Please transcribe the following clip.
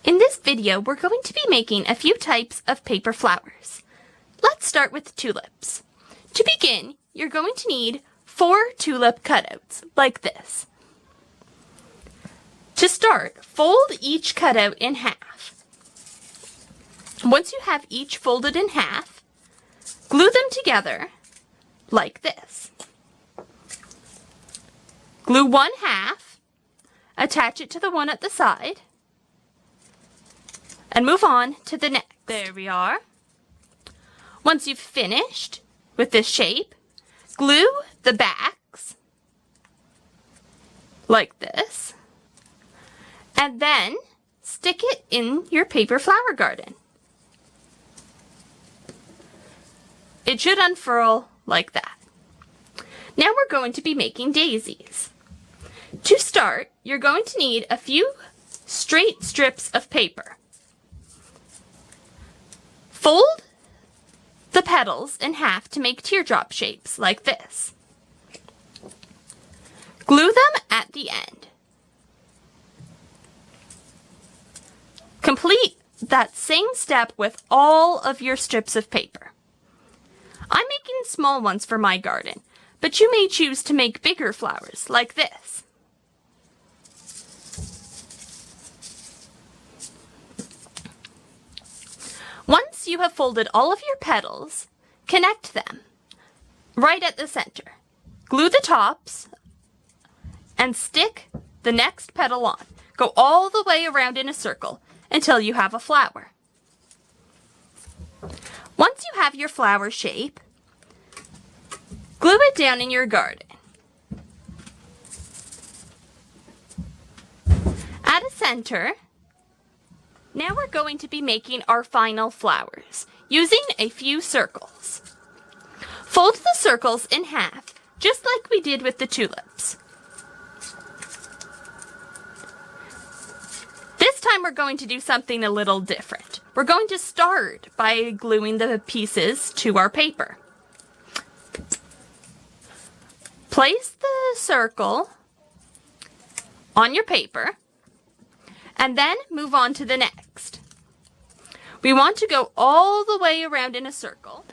In this video, we're going to be making a few types of paper flowers. Let's start with tulips. To begin, you're going to need 4 tulip cutouts, like this. To start, fold each cutout in half. Once you have each folded in half, glue them together, like this. Glue one half, attach it to the one at the side, and move on to the next. There we are. Once you've finished with this shape, glue the backs like this, and then stick it in your paper flower garden. It should unfurl like that. Now we're going to be making daisies. To start, you're going to need a few straight strips of paper. Fold the petals in half to make teardrop shapes, like this. Glue them at the end. Complete that same step with all of your strips of paper. I'm making small ones for my garden, but you may choose to make bigger flowers, like this. Once you have folded all of your petals, connect them right at the center. Glue the tops and stick the next petal on. Go all the way around in a circle until you have a flower. Once you have your flower shape, glue it down in your garden. At a center, now we're going to be making our final flowers using a few circles. Fold the circles in half, just like we did with the tulips. This time we're going to do something a little different. We're going to start by gluing the pieces to our paper. Place the circle on your paper and then move on to the next. We want to go all the way around in a circle.